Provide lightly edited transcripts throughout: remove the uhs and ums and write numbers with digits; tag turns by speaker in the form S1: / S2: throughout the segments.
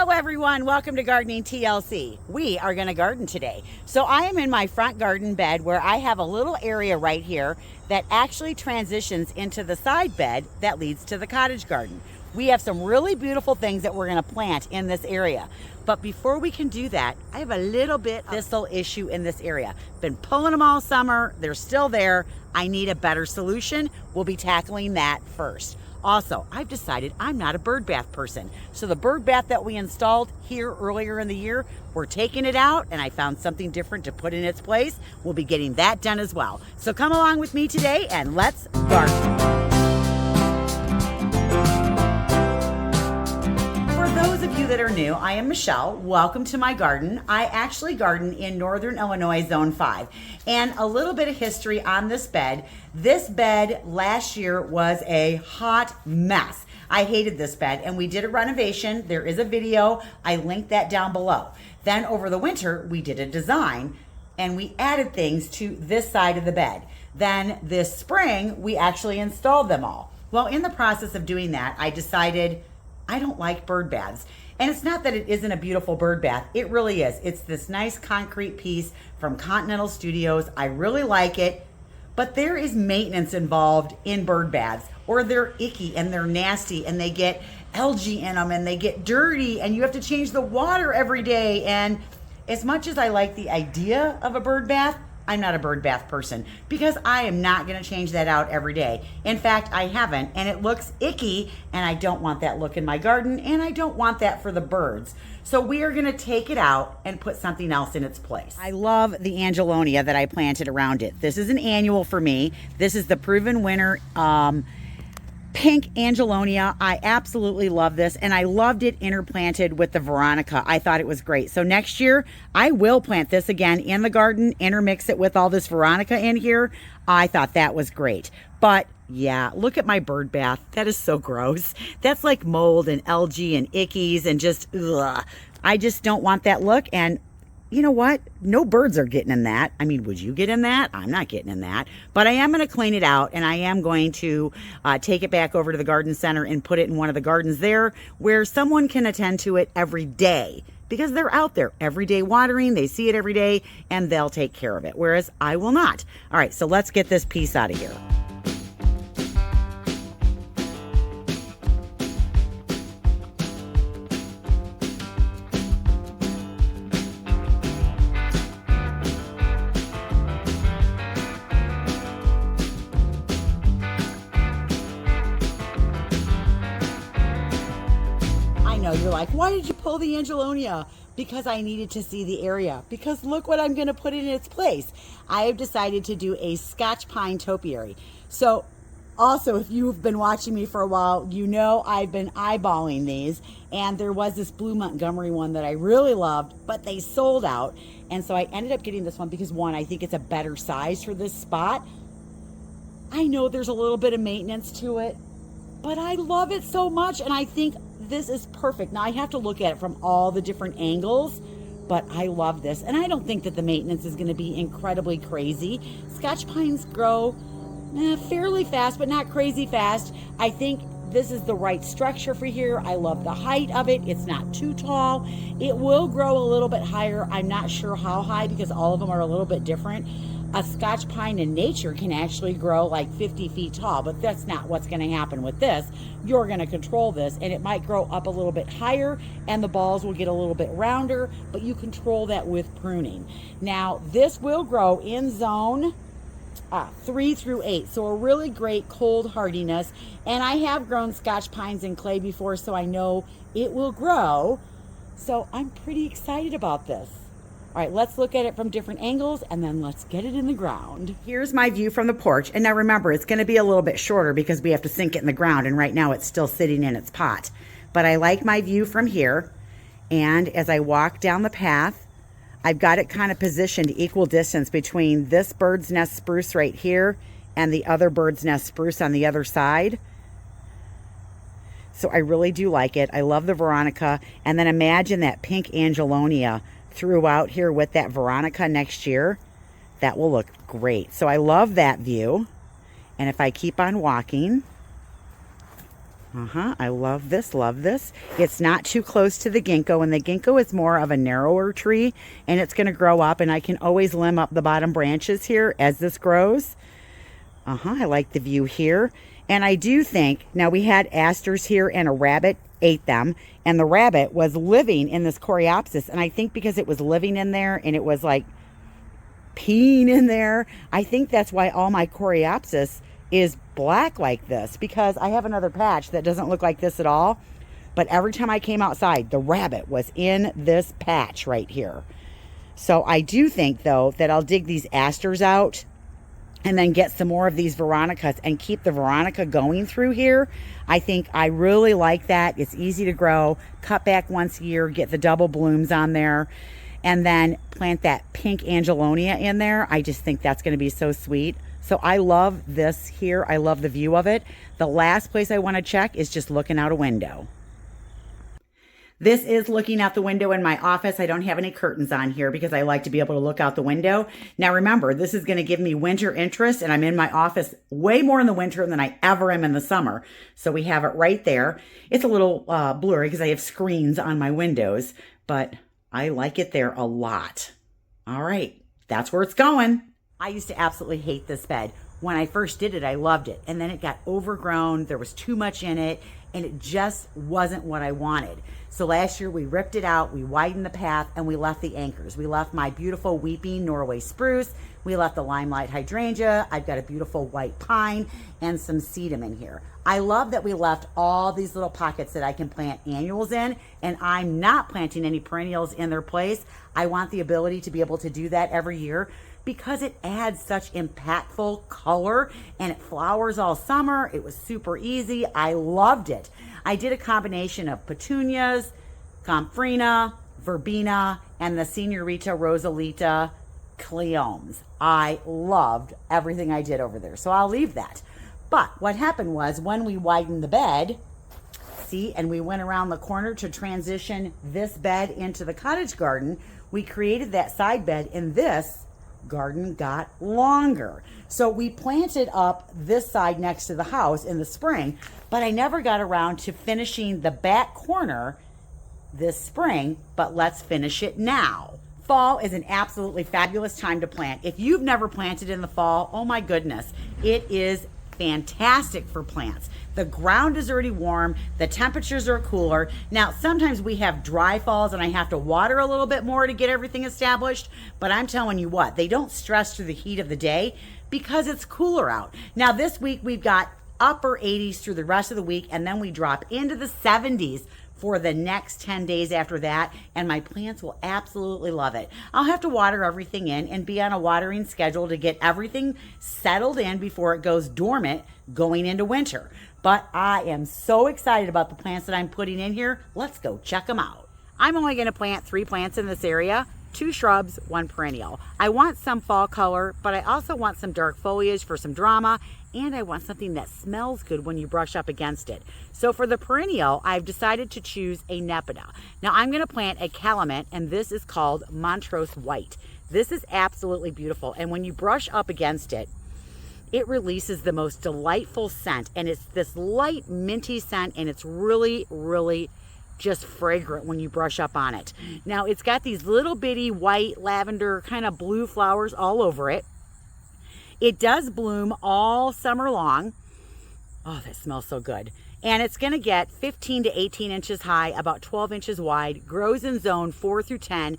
S1: Hello everyone, welcome to Gardening TLC. We are going to garden today. So I am in my front garden bed where I have a little area right here that actually transitions into the side bed that leads to the cottage garden. We have some really beautiful things that we're going to plant in this area. But before we can do that, I have a little bit of thistle issue in this area. Been pulling them all summer, they're still there. I need a better solution. We'll be tackling that first. Also, I've decided I'm not a bird bath person. So the bird bath that we installed here earlier in the year, we're taking it out and I found something different to put in its place. We'll be getting that done as well. So come along with me today and let's garden. For those of you that are new, I am Michelle. Welcome to my garden. I actually garden in Northern Illinois Zone 5. And a little bit of history on this bed. This bed last year was a hot mess. I hated this bed and we did a renovation. There is a video. I linked that down below. Then over the winter, we did a design and we added things to this side of the bed. Then this spring, we actually installed them all. Well, in the process of doing that, I decided I don't like bird baths. And it's not that it isn't a beautiful bird bath. It really is. It's this nice concrete piece from Continental Studios. I really like it. But there is maintenance involved in bird baths, or they're icky and they're nasty and they get algae in them and they get dirty and you have to change the water every day. And as much as I like the idea of a bird bath, I'm not a bird bath person because I am not going to change that out every day. In fact, I haven't, and it looks icky, and I don't want that look in my garden, and I don't want that for the birds. So we are going to take it out and put something else in its place. I love the Angelonia that I planted around it. This is an annual for me. This is the Proven Winner pink Angelonia. I absolutely love this, and I loved it interplanted with the Veronica. I thought it was great. So next year I will plant this again in the garden, intermix it with all this Veronica in here. I thought that was great. But yeah, look at my bird bath. That is so gross. That's like mold and algae and ickies and just ugh. I just don't want that look. And you know what? No birds are getting in that. I mean, would you get in that? I'm not getting in that. But I am going to clean it out, and I am going to take it back over to the garden center and put it in one of the gardens there where someone can attend to it every day, because they're out there every day watering. They see it every day, and they'll take care of it, whereas I will not. All right, so let's get this piece out of here. You're like, why did you pull the Angelonia? Because I needed to see the area. Because look what I'm going to put in its place. I have decided to do a Scotch pine topiary. So also, if you've been watching me for a while, you know I've been eyeballing these. And there was this blue Montgomery one that I really loved, but they sold out. And so I ended up getting this one because, one, I think it's a better size for this spot. I know there's a little bit of maintenance to it, but I love it so much, and I think this is perfect. Now I have to look at it from all the different angles, but I love this, and I don't think that the maintenance is going to be incredibly crazy. Scotch pines grow fairly fast, but not crazy fast. I think this is the right structure for here. I love the height of it. It's not too tall. It will grow a little bit higher. I'm not sure how high because all of them are a little bit different. A Scotch pine in nature can actually grow like 50 feet tall, but that's not what's going to happen with this. You're going to control this, and it might grow up a little bit higher, and the balls will get a little bit rounder, but you control that with pruning. Now, this will grow in zone 3 through 8, so a really great cold hardiness, and I have grown Scotch pines in clay before, so I know it will grow, so I'm pretty excited about this. All right, let's look at it from different angles, and then let's get it in the ground. Here's my view from the porch. And now remember, it's going to be a little bit shorter because we have to sink it in the ground, and right now it's still sitting in its pot. But I like my view from here. And as I walk down the path, I've got it kind of positioned equal distance between this bird's nest spruce right here and the other bird's nest spruce on the other side. So I really do like it. I love the Veronica. And then imagine that pink Angelonia throughout here with that Veronica next year. That will look great. So I love that view. And if I keep on walking, I love this, love this. It's not too close to the ginkgo, and the ginkgo is more of a narrower tree, and it's going to grow up, and I can always limb up the bottom branches here as this grows. I like the view here. And I do think, now we had asters here and a rabbit ate them, and the rabbit was living in this coreopsis, and I think because it was living in there and it was like peeing in there, I think that's why all my coreopsis is black like this, because I have another patch that doesn't look like this at all, but every time I came outside, the rabbit was in this patch right here. So I do think, though, that I'll dig these asters out and then get some more of these veronicas and keep the veronica going through here. I think I really like that. It's easy to grow, cut back once a year, get the double blooms on there, and then plant that pink angelonia in there. I just think that's going to be so sweet. So I love this here. I love the view of it. The last place I want to check is just looking out a window. This is looking out the window in my office. I don't have any curtains on here because I like to be able to look out the window. Now remember, this is going to give me winter interest, and I'm in my office way more in the winter than I ever am in the summer. So we have it right there. It's a little blurry because I have screens on my windows, but I like it there a lot. All right, that's where it's going. I used to absolutely hate this bed. When I first did it, I loved it. And then it got overgrown. There was too much in it, and it just wasn't what I wanted. So last year we ripped it out, we widened the path, and we left the anchors. We left my beautiful weeping Norway spruce. We left the limelight hydrangea. I've got a beautiful white pine and some sedum in here. I love that we left all these little pockets that I can plant annuals in, and I'm not planting any perennials in their place. I want the ability to be able to do that every year, because it adds such impactful color and it flowers all summer. It was super easy. I loved it. I did a combination of petunias, gomphrena, verbena, and the Senorita Rosalita cleomes. I loved everything I did over there. So I'll leave that. But what happened was, when we widened the bed, see, and we went around the corner to transition this bed into the cottage garden, we created that side bed, and this garden got longer. So we planted up this side next to the house in the spring, but I never got around to finishing the back corner this spring, but let's finish it now. Fall is an absolutely fabulous time to plant. If you've never planted in the fall, oh my goodness, it is fantastic for plants. The ground is already warm, the temperatures are cooler. Now, sometimes we have dry falls and I have to water a little bit more to get everything established, but I'm telling you what, they don't stress through the heat of the day because it's cooler out. Now, this week we've got upper 80s through the rest of the week, and then we drop into the 70s for the next 10 days after that, and my plants will absolutely love it. I'll have to water everything in and be on a watering schedule to get everything settled in before it goes dormant going into winter. But I am so excited about the plants that I'm putting in here. Let's go check them out. I'm only going to plant 3 plants in this area, 2 shrubs, 1 perennial. I want some fall color, but I also want some dark foliage for some drama, and I want something that smells good when you brush up against it. So for the perennial, I've decided to choose a Nepeta. Now I'm going to plant a calumet, and this is called Montrose White. This is absolutely beautiful, and when you brush up against it, it releases the most delightful scent, and it's this light minty scent, and it's really, really just fragrant when you brush up on it. Now it's got these little bitty white lavender kind of blue flowers all over it. It does bloom all summer long. Oh, that smells so good. And it's going to get 15 to 18 inches high, about 12 inches wide, grows in zone 4 through 10,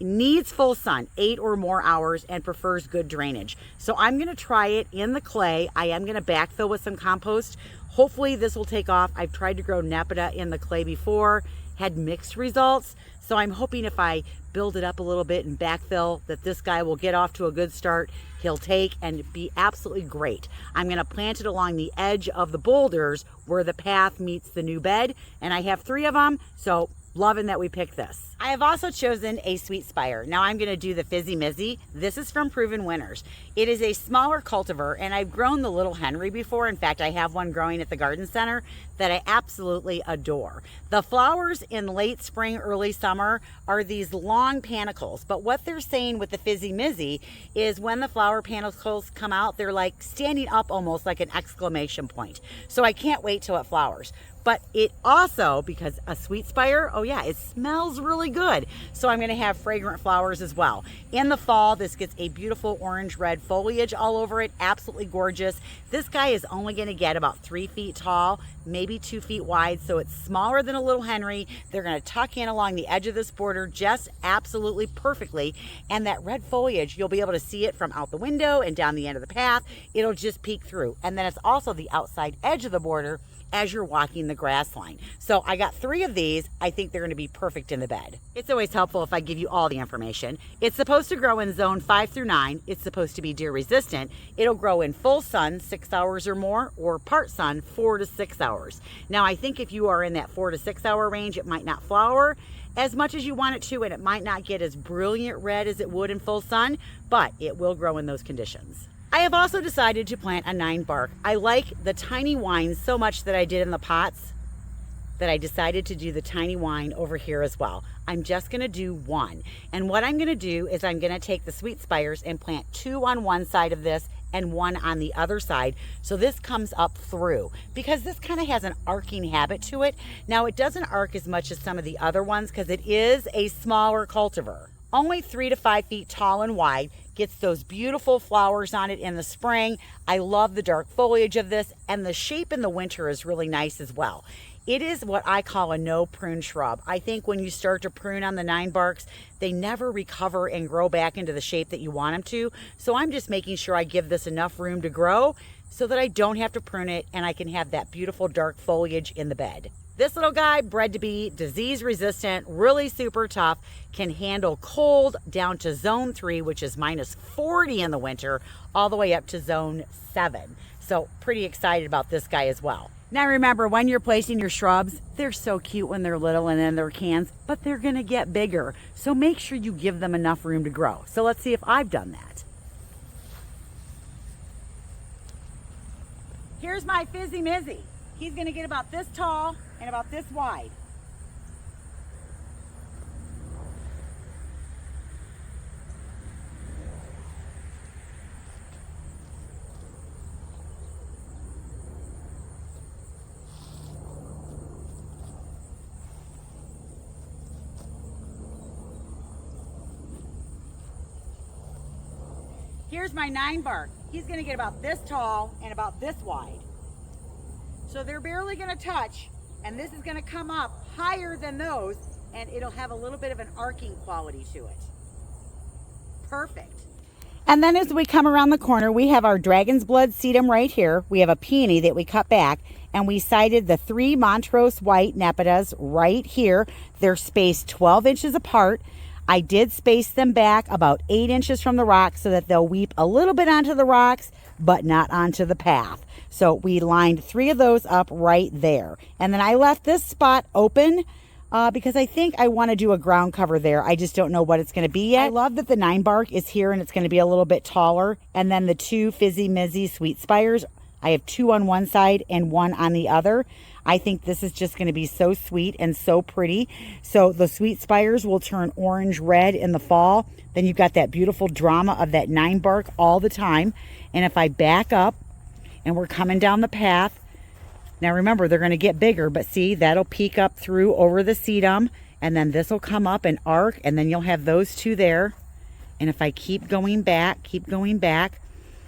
S1: needs full sun, 8 or more hours, and prefers good drainage. So I'm going to try it in the clay. I am going to backfill with some compost. Hopefully this will take off. I've tried to grow Nepeta in the clay before, had mixed results. So I'm hoping if I build it up a little bit and backfill that this guy will get off to a good start. He'll take and be absolutely great. I'm going to plant it along the edge of the boulders where the path meets the new bed, and I have 3 of them. So Loving that we picked this. I have also chosen a sweet spire. Now I'm going to do the Fizzy Mizzy. This is from Proven Winners. It is a smaller cultivar, and I've grown the Little Henry before. In fact, I have one growing at the garden center that I absolutely adore. The flowers in late spring, early summer are these long panicles, but what they're saying with the Fizzy Mizzy is when the flower panicles come out, they're like standing up almost like an exclamation point. So I can't wait till it flowers. But it also, because a sweet spire, oh yeah, it smells really good. So I'm gonna have fragrant flowers as well. In the fall, this gets a beautiful orange-red foliage all over it, absolutely gorgeous. This guy is only gonna get about 3 feet tall, maybe 2 feet wide, so it's smaller than a Little Henry. They're gonna tuck in along the edge of this border just absolutely perfectly. And that red foliage, you'll be able to see it from out the window and down the end of the path. It'll just peek through. And then it's also the outside edge of the border as you're walking the grass line. So I got 3 of these. I think they're gonna be perfect in the bed. It's always helpful if I give you all the information. It's supposed to grow in zone 5 through 9. It's supposed to be deer resistant. It'll grow in full sun, 6 hours or more, or part sun, 4 to 6 hours. Now I think if you are in that 4 to 6 hour range, it might not flower as much as you want it to, and it might not get as brilliant red as it would in full sun, but it will grow in those conditions. I have also decided to plant a 9 bark. I like the tiny wines so much that I did in the pots that I decided to do the tiny wine over here as well. I'm just gonna do 1. And what I'm gonna do is I'm gonna take the sweet spires and plant 2 on one side of this and 1 on the other side. So this comes up through, because this kind of has an arcing habit to it. Now it doesn't arc as much as some of the other ones because it is a smaller cultivar. Only 3 to 5 feet tall and wide, gets those beautiful flowers on it in the spring. I love the dark foliage of this, and the shape in the winter is really nice as well. It is what I call a no prune shrub. I think when you start to prune on the 9 barks, they never recover and grow back into the shape that you want them to. So I'm just making sure I give this enough room to grow so that I don't have to prune it and I can have that beautiful dark foliage in the bed. This little guy, bred to be disease resistant, really super tough, can handle cold down to zone 3, which is minus 40 in the winter, all the way up to zone 7. So pretty excited about this guy as well. Now remember, when you're placing your shrubs, they're so cute when they're little and in their cans, but they're gonna get bigger. So make sure you give them enough room to grow. So let's see if I've done that. Here's my Fizzy Mizzy. He's gonna get about this tall and about this wide. Here's my 9 bark. He's gonna get about this tall and about this wide. So they're barely gonna touch, and this is gonna come up higher than those, and it'll have a little bit of an arcing quality to it. Perfect. And then as we come around the corner, we have our dragon's blood sedum right here. We have a peony that we cut back, and we sited the 3 Montrose white nepitas right here. They're spaced 12 inches apart. I did space them back about 8 inches from the rocks so that they'll weep a little bit onto the rocks, but not onto the path. So we lined 3 of those up right there. And then I left this spot open because I think I want to do a ground cover there. I just don't know what it's going to be yet. I love that the 9 bark is here and it's going to be a little bit taller. And then the 2 Fizzy Mizzy sweet spires, I have 2 on one side and 1 on the other. I think this is just going to be so sweet and so pretty. So the sweet spires will turn orange red in the fall. Then you've got that beautiful drama of that 9 bark all the time. And if I back up and we're coming down the path, now remember, they're going to get bigger, but see, that'll peek up through over the sedum, and then this will come up and arc, and then you'll have those 2 there. And if I keep going back,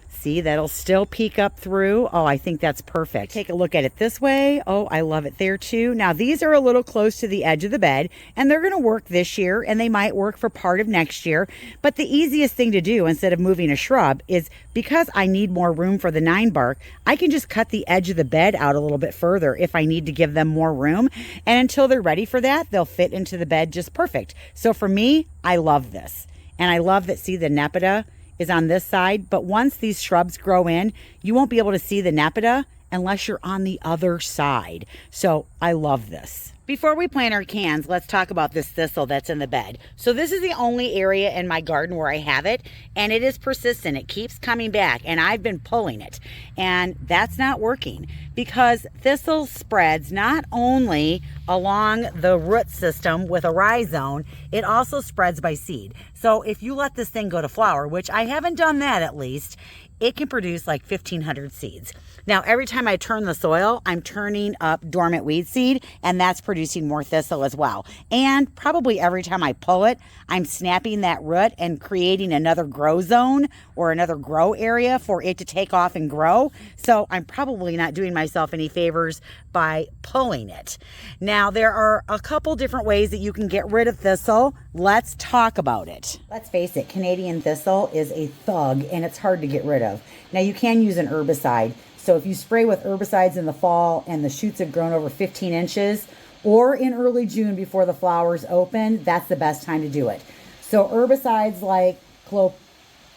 S1: see, that'll still peek up through. Oh, I think that's perfect. Take a look at it this way. Oh, I love it there too. Now these are a little close to the edge of the bed, and they're gonna work this year, and they might work for part of next year. But the easiest thing to do instead of moving a shrub is, because I need more room for the 9 bark, I can just cut the edge of the bed out a little bit further if I need to give them more room. And until they're ready for that, they'll fit into the bed just perfect. So for me, I love this. And I love that, see, the nepeta is on this side, but once these shrubs grow in, you won't be able to see the nepeta unless you're on the other side. So I love this. Before we plant our cans, let's talk about this thistle that's in the bed. So this is the only area in my garden where I have it, and it is persistent. It keeps coming back, and I've been pulling it, and that's not working because thistle spreads not only along the root system with a rhizome, it also spreads by seed. So if you let this thing go to flower, which I haven't done that at least, it can produce like 1,500 seeds. Now, every time I turn the soil, I'm turning up dormant weed seed, and that's producing more thistle as well. And probably every time I pull it, I'm snapping that root and creating another grow zone or another grow area for it to take off and grow. So I'm probably not doing myself any favors by pulling it. Now, there are a couple different ways that you can get rid of thistle. Let's talk about it. Let's face it, Canadian thistle is a thug, and it's hard to get rid of. Now, you can use an herbicide. So if you spray with herbicides in the fall and the shoots have grown over 15 inches, or in early June before the flowers open, that's the best time to do it. So herbicides like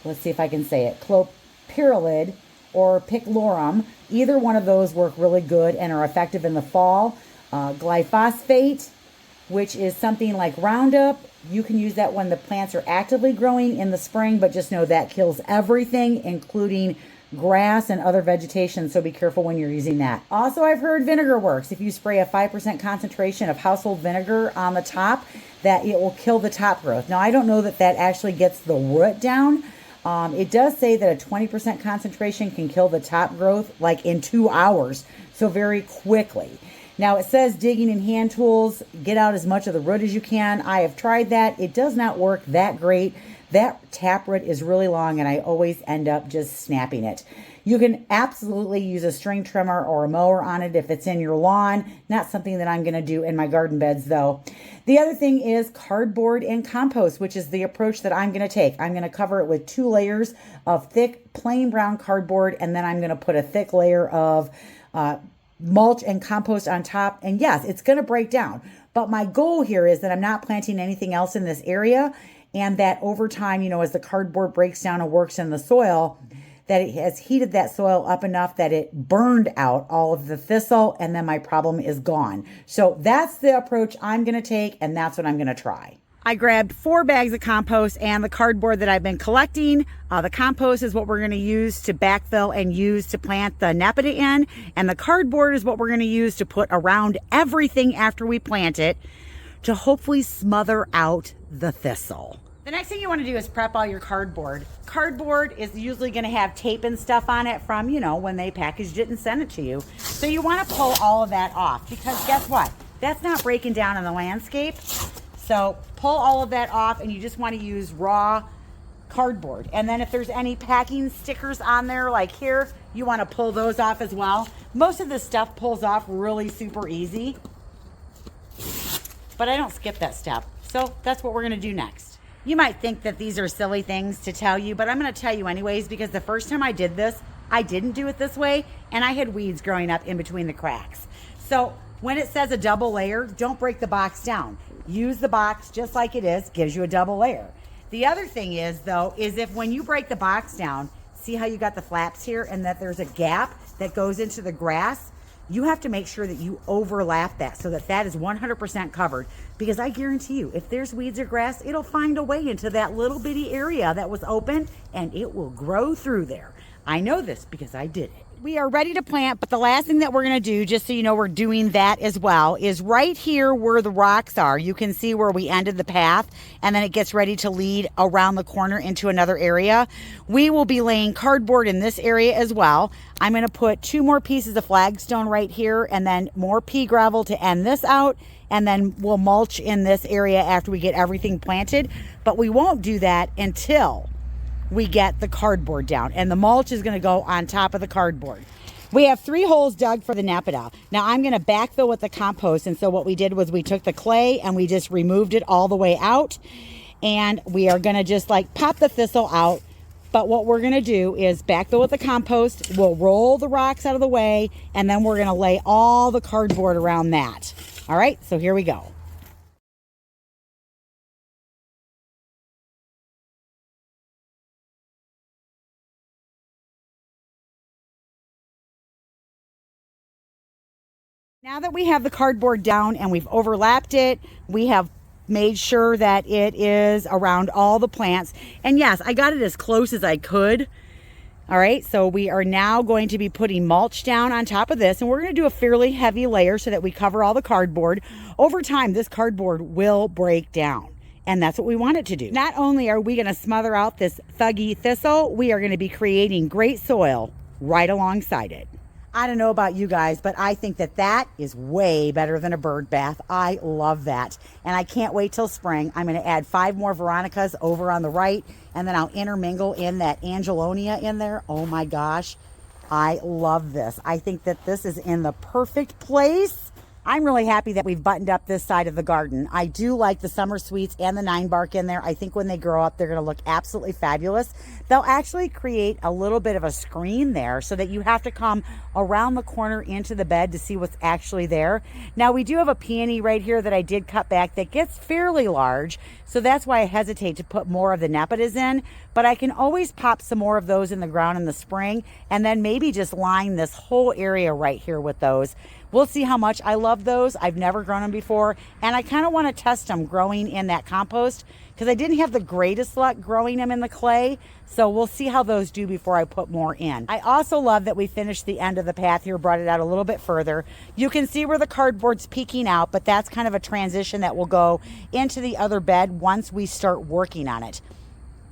S1: let's see if I can say it, clopyralid or picloram, either one of those work really good and are effective in the fall. Glyphosate, which is something like Roundup, you can use that when the plants are actively growing in the spring, but just know that kills everything, including grass and other vegetation, so be careful when you're using that. Also, I've heard vinegar works. If you spray a 5% concentration of household vinegar on the top, that it will kill the top growth. Now, I don't know that that actually gets the root down. It does say that a 20% concentration can kill the top growth like in 2 hours, so very quickly. Now, it says digging and hand tools, get out as much of the root as you can. I have tried that. It does not work that great. That taproot is really long, and I always end up just snapping it. You can absolutely use a string trimmer or a mower on it if it's in your lawn. Not something that I'm going to do in my garden beds, though. The other thing is cardboard and compost, which is the approach that I'm going to take. I'm going to cover it with 2 layers of thick, plain brown cardboard, and then I'm going to put a thick layer of mulch and compost on top. And yes, it's going to break down. But my goal here is that I'm not planting anything else in this area, and that over time, as the cardboard breaks down and works in the soil, that it has heated that soil up enough that it burned out all of the thistle, and then my problem is gone. So that's the approach I'm going to take, and that's what I'm going to try. I grabbed 4 bags of compost and the cardboard that I've been collecting. The compost is what we're going to use to backfill and use to plant the Nepeta in, and the cardboard is what we're going to use to put around everything after we plant it to hopefully smother out the thistle. The next thing you want to do is prep all your cardboard. Cardboard is usually going to have tape and stuff on it from, when they packaged it and sent it to you. So you want to pull all of that off, because guess what? That's not breaking down in the landscape. So pull all of that off, and you just want to use raw cardboard. And then if there's any packing stickers on there, like here, you want to pull those off as well. Most of this stuff pulls off really super easy, but I don't skip that step. So that's what we're going to do next. You might think that these are silly things to tell you, but I'm going to tell you anyways, because the first time I did this, I didn't do it this way, and I had weeds growing up in between the cracks. So when it says a double layer, don't break the box down. Use the box just like it is, gives you a double layer. The other thing is, though, is if when you break the box down, see how you got the flaps here and that there's a gap that goes into the grass? You have to make sure that you overlap that so that that is 100% covered, because I guarantee you, if there's weeds or grass, it'll find a way into that little bitty area that was open, and it will grow through there. I know this because I did it. We are ready to plant, but the last thing that we're going to do, just so you know we're doing that as well, is right here where the rocks are. You can see where we ended the path, and then it gets ready to lead around the corner into another area. We will be laying cardboard in this area as well. I'm going to put 2 more pieces of flagstone right here, and then more pea gravel to end this out, and then we'll mulch in this area after we get everything planted. But we won't do that until we get the cardboard down, and the mulch is going to go on top of the cardboard. We have 3 holes dug for the Nepeta. Now I'm going to backfill with the compost, and so what we did was we took the clay and we just removed it all the way out, and we are going to just like pop the thistle out. But what we're going to do is backfill with the compost, we'll roll the rocks out of the way, and then we're going to lay all the cardboard around that. All right, so here we go. Now that we have the cardboard down and we've overlapped it, we have made sure that it is around all the plants. And yes, I got it as close as I could. All right, so we are now going to be putting mulch down on top of this, and we're going to do a fairly heavy layer so that we cover all the cardboard. Over time, this cardboard will break down, and that's what we want it to do. Not only are we going to smother out this thuggy thistle, we are going to be creating great soil right alongside it. I don't know about you guys, but I think that that is way better than a bird bath. I love that. And I can't wait till spring. I'm going to add 5 more Veronicas over on the right, and then I'll intermingle in that Angelonia in there. Oh my gosh, I love this. I think that this is in the perfect place. I'm really happy that we've buttoned up this side of the garden. I do like the summer sweets and the 9-bark in there. I think when they grow up, they're going to look absolutely fabulous. They'll actually create a little bit of a screen there so that you have to come around the corner into the bed to see what's actually there. Now, we do have a peony right here that I did cut back that gets fairly large, so that's why I hesitate to put more of the nepitas in, but I can always pop some more of those in the ground in the spring and then maybe just line this whole area right here with those. We'll see how much I love those. I've never grown them before, and I kind of want to test them growing in that compost because I didn't have the greatest luck growing them in the clay. So we'll see how those do before I put more in. I also love that we finished the end of the path here, brought it out a little bit further. You can see where the cardboard's peeking out, but that's kind of a transition that will go into the other bed once we start working on it.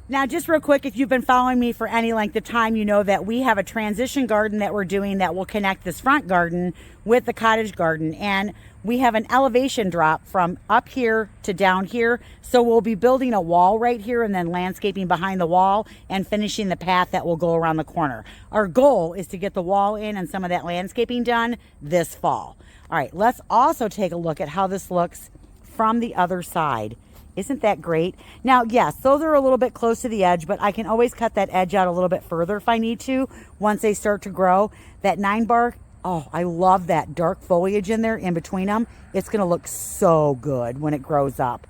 S1: Now, just real quick, if you've been following me for any length of time, you know that we have a transition garden that we're doing that will connect this front garden with the cottage garden. And we have an elevation drop from up here to down here. So we'll be building a wall right here and then landscaping behind the wall and finishing the path that will go around the corner. Our goal is to get the wall in and some of that landscaping done this fall. All right, let's also take a look at how this looks from the other side. Isn't that great? Now, yes, those are a little bit close to the edge, but I can always cut that edge out a little bit further if I need to once they start to grow. That 9-bark, oh, I love that dark foliage in there in between them. It's going to look so good when it grows up.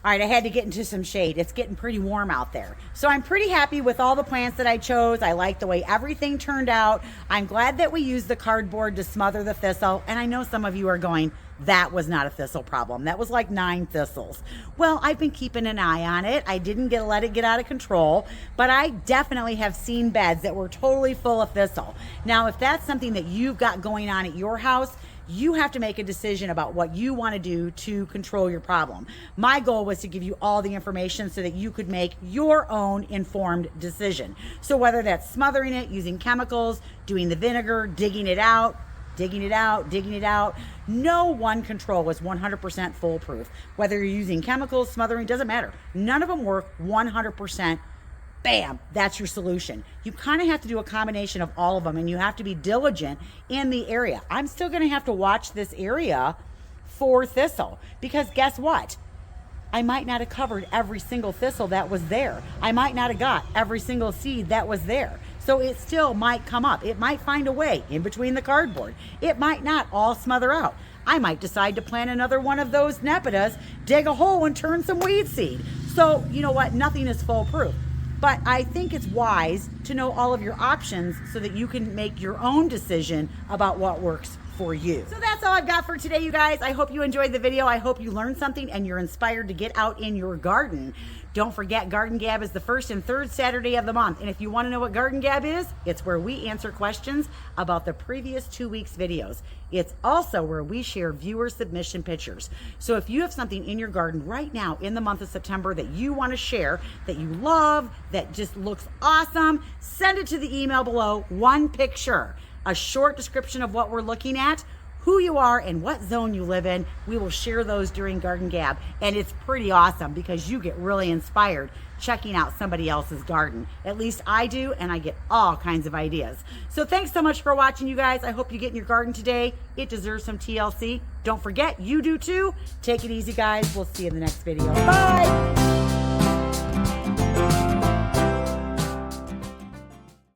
S1: All right, I had to get into some shade. It's getting pretty warm out there. So I'm pretty happy with all the plants that I chose. I like the way everything turned out. I'm glad that we used the cardboard to smother the thistle. And I know some of you are going, that was not a thistle problem. That was like 9 thistles. Well, I've been keeping an eye on it. I didn't let it get out of control, but I definitely have seen beds that were totally full of thistle. Now, if that's something that you've got going on at your house, you have to make a decision about what you want to do to control your problem. My goal was to give you all the information so that you could make your own informed decision. So whether that's smothering it, using chemicals, doing the vinegar, digging it out, no one control was 100% foolproof. Whether you're using chemicals, smothering, doesn't matter. None of them work 100%. Bam, that's your solution. You kind of have to do a combination of all of them, and you have to be diligent in the area. I'm still going to have to watch this area for thistle because guess what? I might not have covered every single thistle that was there. I might not have got every single seed that was there. So it still might come up. It might find a way in between the cardboard. It might not all smother out. I might decide to plant another one of those nepitas, dig a hole and turn some weed seed. So you know what? Nothing is foolproof. But I think it's wise to know all of your options so that you can make your own decision about what works for you. So that's all I've got for today, you guys. I hope you enjoyed the video. I hope you learned something and you're inspired to get out in your garden. Don't forget, Garden Gab is the first and third Saturday of the month. And if you want to know what Garden Gab is, it's where we answer questions about the previous 2 weeks' videos. It's also where we share viewer submission pictures. So if you have something in your garden right now in the month of September that you want to share, that you love, that just looks awesome, send it to the email below. 1 picture, a short description of what we're looking at, who you are and what zone you live in. We will share those during Garden Gab, and it's pretty awesome because you get really inspired checking out somebody else's garden. At least I do, and I get all kinds of ideas. So thanks so much for watching, you guys. I hope you get in your garden today. It deserves some TLC. Don't forget, you do too. Take it easy, guys. We'll see you in the next video. Bye.